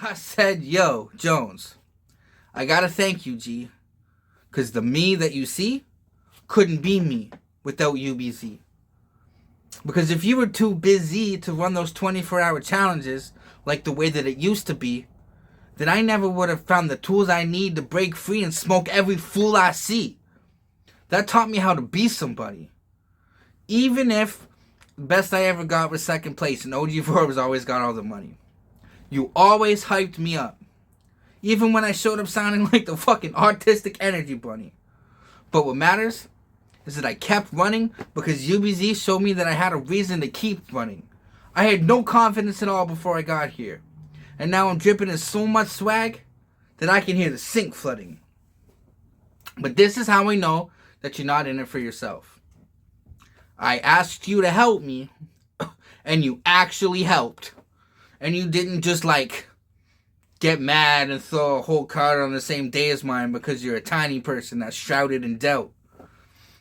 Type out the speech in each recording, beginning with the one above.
I said, yo, Jones, I gotta thank you, G. Because the me that you see couldn't be me without UBZ. Because if you were too busy to run those 24-hour challenges like the way that it used to be, then I never would have found the tools I need to break free and smoke every fool I see. That taught me how to be somebody. Even if the best I ever got was second place and OG Forbes always got all the money. You always hyped me up. Even when I showed up sounding like the fucking artistic energy bunny. But what matters is that I kept running because UBZ showed me that I had a reason to keep running. I had no confidence at all before I got here. And now I'm dripping in so much swag that I can hear the sink flooding. But this is how I know that you're not in it for yourself. I asked you to help me, and you actually helped. And you didn't just get mad and throw a whole card on the same day as mine because you're a tiny person that's shrouded in doubt.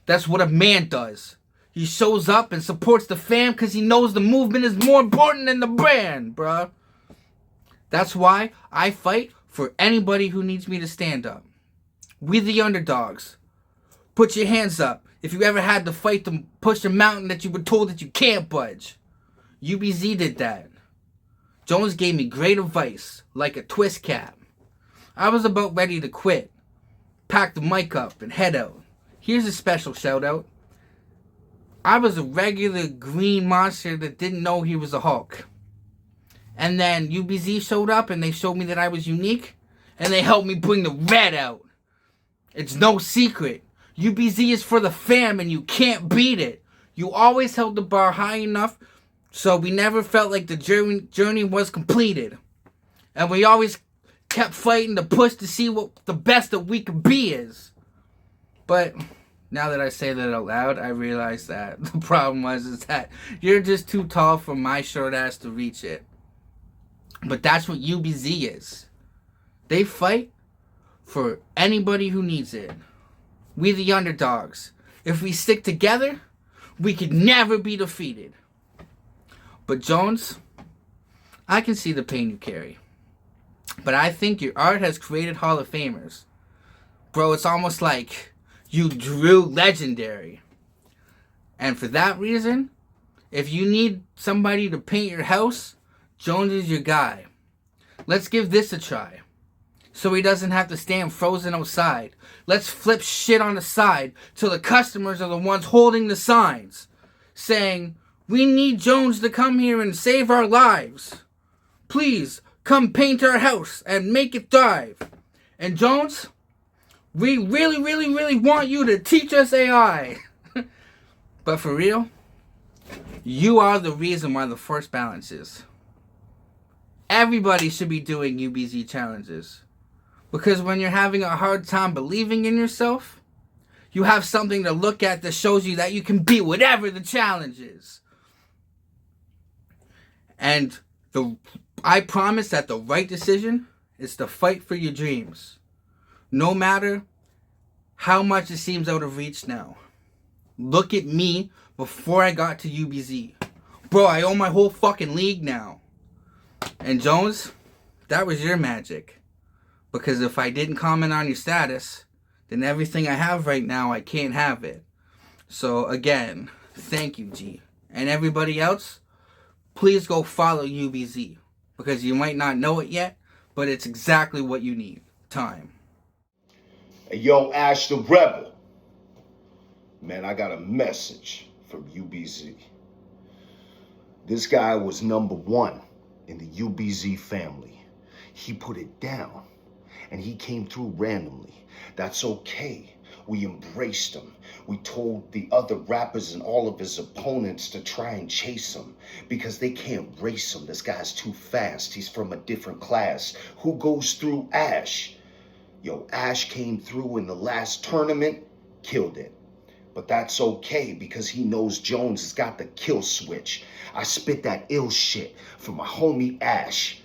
That's what a man does. He shows up and supports the fam because he knows the movement is more important than the brand, bruh. That's why I fight for anybody who needs me to stand up. We the underdogs. Put your hands up if you ever had to fight to push a mountain that you were told that you can't budge. UBZ did that. Jones gave me great advice, like a twist cap. I was about ready to quit. Pack the mic up and head out. Here's a special shout out. I was a regular green monster that didn't know he was a Hulk. And then UBZ showed up and they showed me that I was unique. And they helped me bring the red out. It's no secret. UBZ is for the fam and you can't beat it. You always held the bar high enough so we never felt like the journey was completed. And we always kept fighting to push to see what the best that we could be is. But now that I say that out loud, I realize that the problem is that you're just too tall for my short ass to reach it. But that's what UBZ is. They fight for anybody who needs it. We the underdogs. If we stick together, we could never be defeated. But Jones, I can see the pain you carry. But I think your art has created Hall of Famers. Bro, it's almost like you drew legendary. And for that reason, if you need somebody to paint your house, Jones is your guy. Let's give this a try. So he doesn't have to stand frozen outside. Let's flip shit on the side till the customers are the ones holding the signs. Saying, we need Jones to come here and save our lives. Please, come paint our house and make it thrive. And Jones, we really, really, really want you to teach us AI. But for real, you are the reason why the force balances. Everybody should be doing UBZ challenges. Because when you're having a hard time believing in yourself, you have something to look at that shows you that you can beat whatever the challenge is. And I promise that the right decision is to fight for your dreams. No matter how much it seems out of reach now. Look at me before I got to UBZ. Bro, I own my whole fucking league now. And Jones, that was your magic. Because if I didn't comment on your status, then everything I have right now, I can't have it. So again, thank you, G. And everybody else, please go follow UBZ. Because you might not know it yet, but it's exactly what you need. Time. Hey, yo, Ash the Rebel. Man, I got a message from UBZ. This guy was number one in the UBZ family. He put it down, and he came through randomly. That's okay. We embraced him. We told the other rappers and all of his opponents to try and chase him because they can't race him. This guy's too fast. He's from a different class. Who goes through Ash? Yo, Ash came through in the last tournament, killed it. But that's okay because he knows Jones has got the kill switch. I spit that ill shit for my homie Ash.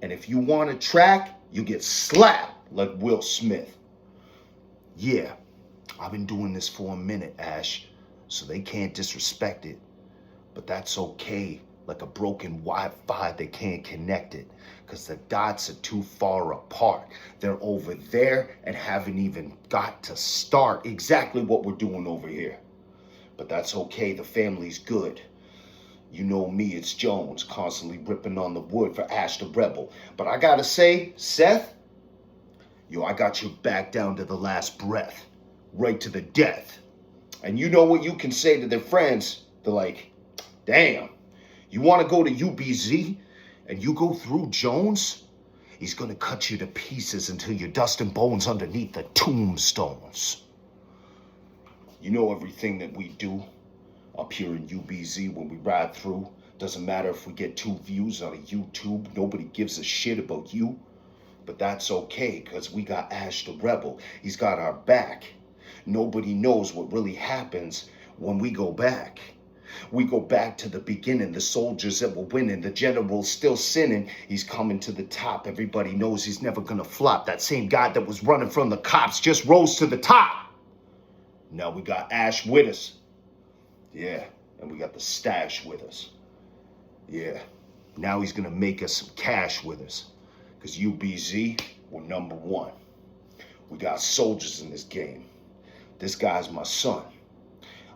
And if you want a track, you get slapped like Will Smith. Yeah, I've been doing this for a minute, Ash, so they can't disrespect it. But that's okay like a broken Wi-Fi that can't connect it because the dots are too far apart. They're over there and haven't even got to start exactly what we're doing over here. But that's okay, the family's good. You know me, it's Jones, constantly ripping on the wood for Ash the Rebel. But I gotta say, Seth, yo, I got your back down to the last breath, right to the death. And you know what you can say to their friends? They're like, damn, you want to go to UBZ and you go through Jones? He's going to cut you to pieces until you're dust and bones underneath the tombstones. You know everything that we do up here in UBZ when we ride through. Doesn't matter if we get 2 views on a YouTube. Nobody gives a shit about you. But that's okay, because we got Ash the Rebel. He's got our back. Nobody knows what really happens when we go back. We go back to the beginning, the soldiers that were winning, the general's still sinning. He's coming to the top. Everybody knows he's never gonna flop. That same guy that was running from the cops just rose to the top. Now we got Ash with us. Yeah, and we got the stash with us. Yeah, now he's gonna make us some cash with us. Because UBZ, we're number 1. We got soldiers in this game. This guy's my son.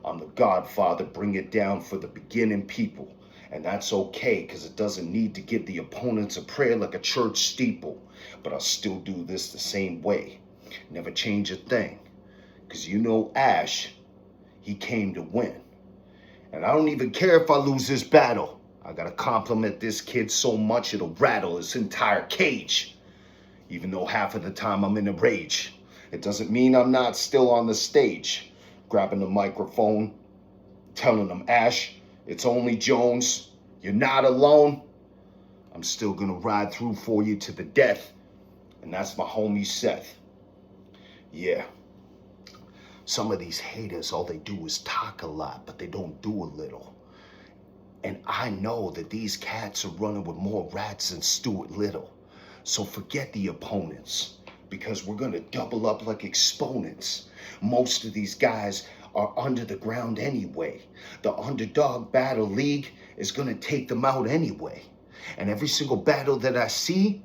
I'm the godfather, bring it down for the beginning people. And that's okay, because it doesn't need to give the opponents a prayer like a church steeple. But I'll still do this the same way. Never change a thing. Because you know Ash, he came to win. And I don't even care if I lose this battle. I gotta compliment this kid so much it'll rattle his entire cage. Even though half of the time I'm in a rage. It doesn't mean I'm not still on the stage. Grabbing the microphone, telling them, Ash, it's only Jones. You're not alone. I'm still gonna ride through for you to the death. And that's my homie Seth. Yeah. Some of these haters, all they do is talk a lot, but they don't do a little. And I know that these cats are running with more rats than Stuart Little. So forget the opponents, because we're gonna double up like exponents. Most of these guys are under the ground anyway. The Underdog Battle League is gonna take them out anyway. And every single battle that I see,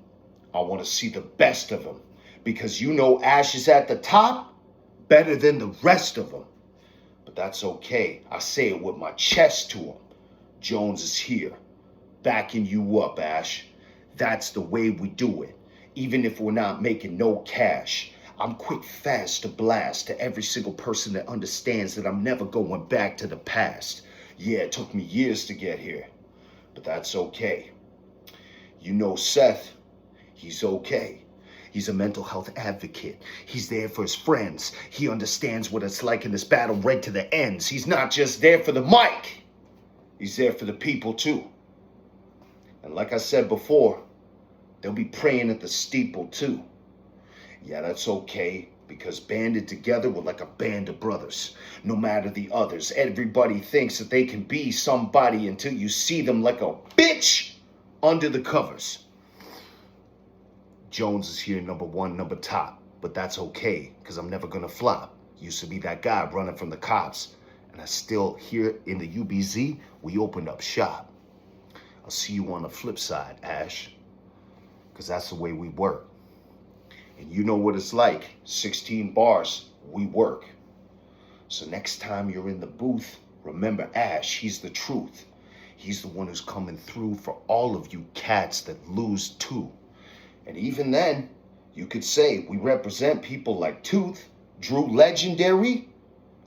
I wanna see the best of them. Because you know Ash is at the top, better than the rest of them. But that's okay, I say it with my chest to him. Jones is here, backing you up, Ash. That's the way we do it. Even if we're not making no cash, I'm quick, fast to blast to every single person that understands that I'm never going back to the past. Yeah, it took me years to get here, but that's okay. You know Seth, he's okay. He's a mental health advocate. He's there for his friends. He understands what it's like in this battle right to the ends. He's not just there for the mic. He's there for the people too. And like I said before, they'll be praying at the steeple too. Yeah, that's okay, because banded together we're like a band of brothers. No matter the others, everybody thinks that they can be somebody until you see them like a bitch under the covers. Jones is here number 1, number top, but that's okay, because I'm never gonna flop. Used to be that guy running from the cops, and I still here in the UBZ, we opened up shop. I'll see you on the flip side, Ash, because that's the way we work. And you know what it's like, 16 bars, we work. So next time you're in the booth, remember Ash, he's the truth. He's the one who's coming through for all of you cats that lose too. And even then, you could say we represent people like Tooth, Drew Legendary,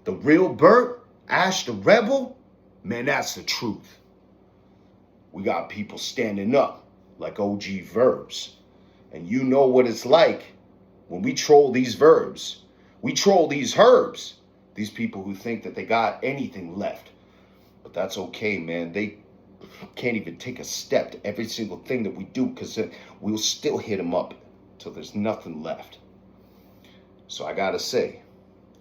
the real Burt, Ash the Rebel. Man, that's the truth. We got people standing up like OG Verbs. And you know what it's like when we troll these verbs. We troll these herbs. These people who think that they got anything left. But that's okay, man. They can't even take a step to every single thing that we do, because we'll still hit them up till there's nothing left. So I gotta say,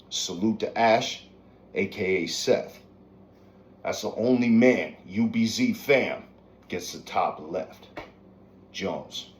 salute to Ash, aka Seth. That's the only man UBZ fam gets the top left. Jones.